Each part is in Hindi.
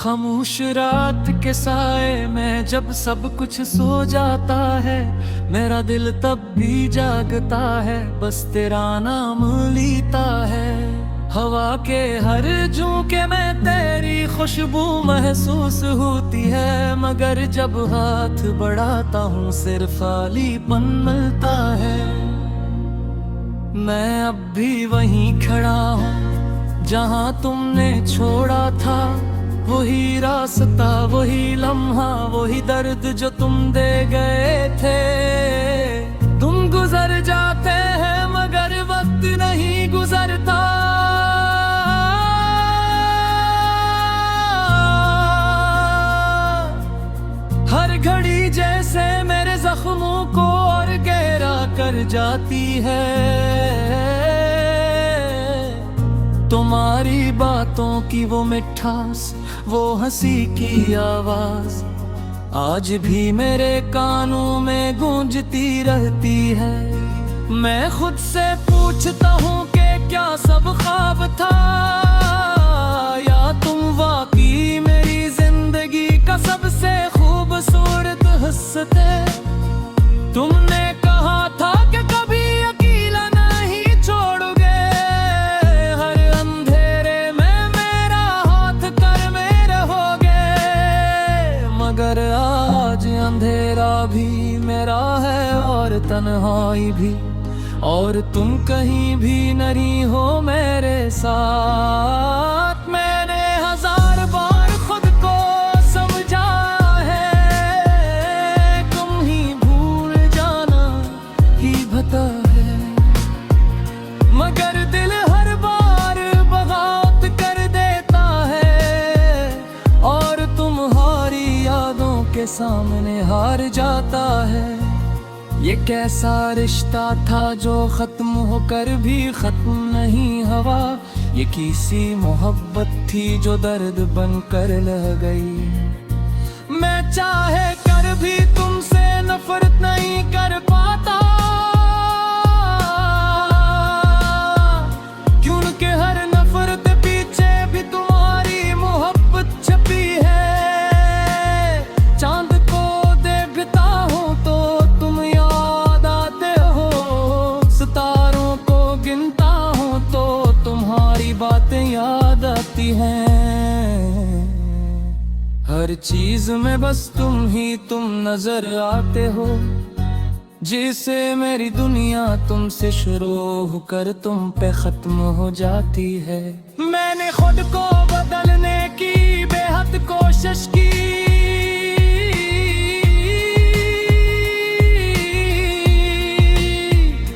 खामोश रात के साए में जब सब कुछ सो जाता है, मेरा दिल तब भी जागता है, बस तेरा नाम लीता है। हवा के हर झोंके में तेरी खुशबू महसूस होती है, मगर जब हाथ बढ़ाता हूँ सिर्फ खालीपन मिलता है। मैं अब भी वहीं खड़ा हूँ जहाँ तुमने छोड़ा था, वही रास्ता, वही लम्हा, वही दर्द जो तुम दे गए थे। तुम गुजर जाते हैं मगर वक्त नहीं गुजरता। हर घड़ी जैसे मेरे जख्मों को और गहरा कर जाती है। तुम्हारी बातों की वो मिठास, वो हंसी की आवाज आज भी मेरे कानों में गूंजती रहती है। मैं खुद से पूछता हूँ कि क्या सब ख्वाब था, या तुम वाकई मेरी जिंदगी का सबसे खूबसूरत हिस्सा थे। तुमने कहा था कि कभी अकेला नहीं छोड़ोगे, हर अंधेरे में मेरा हाथ कर में रहोगे। मगर आज अंधेरा भी मेरा है और तन्हाई भी, और तुम कहीं भी नहीं हो मेरे साथ। मैंने हजार बार खुद को समझा है, तुम ही भूल जाना ही बता है। मगर दिल हर बार बगावत कर देता है, और तुम्हारी यादों के सामने हार जाता है। ये कैसा रिश्ता था जो खत्म होकर भी खत्म नहीं हुआ, ये किसी मोहब्बत थी जो दर्द बनकर लह गई। मैं चाहे कर भी तुमसे नफरत नहीं कर पाता, क्योंकि हर नफरत पीछे भी तुम्हारी मोहब्बत छपी है। चांद को देखता हूँ तो तुम याद आते हो, सितारों को गिनता हूँ तो तुम्हारी बातें याद आती हैं। हर चीज में बस तुम ही तुम नजर आते हो, जिसे मेरी दुनिया तुमसे शुरू होकर तुम पे खत्म हो जाती है। मैंने खुद को बदलने की बेहद कोशिश की,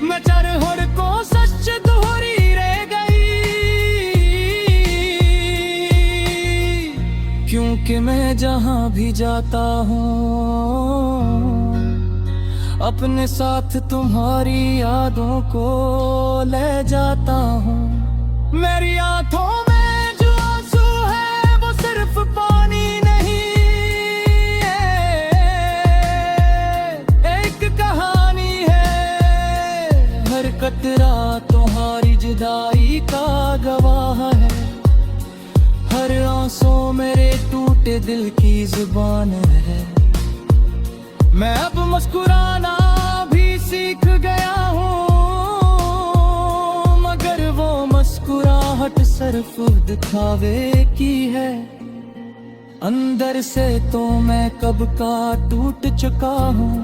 मैं हर कोशिश दोहरी रह गई, क्योंकि मैं जहां भी जाता हूँ अपने साथ तुम्हारी यादों को ले जाता हूँ। मेरी आंखों में जो आंसू है वो सिर्फ पानी नहीं है, एक कहानी है। हर कतरा तुम्हारी जुदाई का गवाह है, हर आंसू मेरे टूटे दिल की जुबान है। मैं अब मुस्कुराना भी सीख गया हूँ, मगर वो मुस्कुराहट सिर्फ दिखावे की है। अंदर से तो मैं कब का टूट चुका हूँ,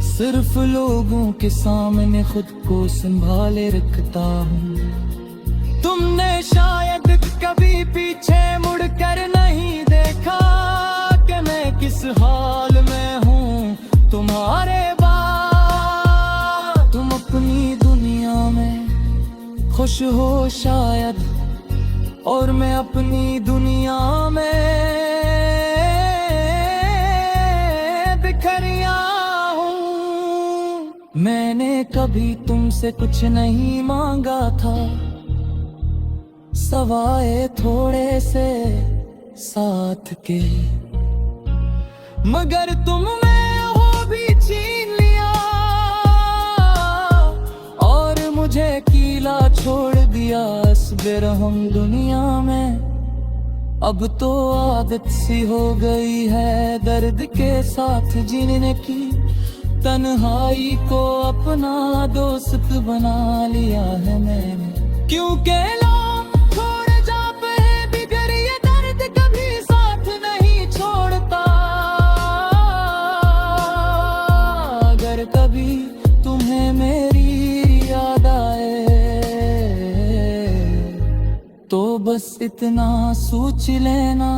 सिर्फ लोगों के सामने खुद को संभाले रखता हूँ। तुमने शायद कभी पीछे मुड़कर नहीं देखा कि मैं किस हाल में हूँ तुम्हारे बाद। तुम अपनी दुनिया में खुश हो शायद, और मैं अपनी दुनिया में बिखरिया हूँ। मैंने कभी तुमसे कुछ नहीं मांगा था, सवाए थोड़े से साथ के, मगर तुमने वो भी छीन लिया, और मुझे अकेला छोड़ दिया इस बेरहम दुनिया में। अब तो आदत सी हो गई है दर्द के साथ जीने की, तन्हाई को अपना दोस्त बना लिया है मैंने। क्योंकि लोग छोड़ जाते हैं बिगर ये दर्द कभी साथ नहीं छोड़ता। अगर कभी तुम्हें मेरी याद आए तो बस इतना सोच लेना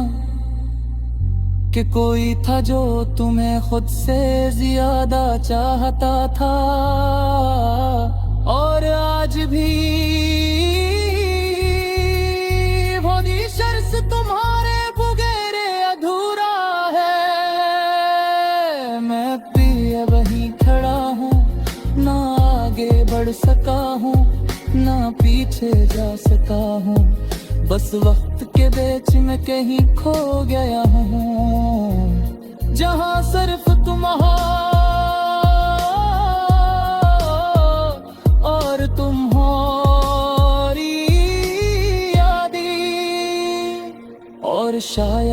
कि कोई था जो तुम्हें खुद से ज्यादा चाहता था, और आज भी वही शर्त तुम्हारे बगैर अधूरा है। मैं भी वहीं खड़ा हूँ, ना आगे बढ़ सका हूँ ना पीछे जा सका हूँ, बस वक्त के बीच में कहीं खो गया हूँ, जहाँ सिर्फ तुम हो और तुम्हारी यादें। और शायद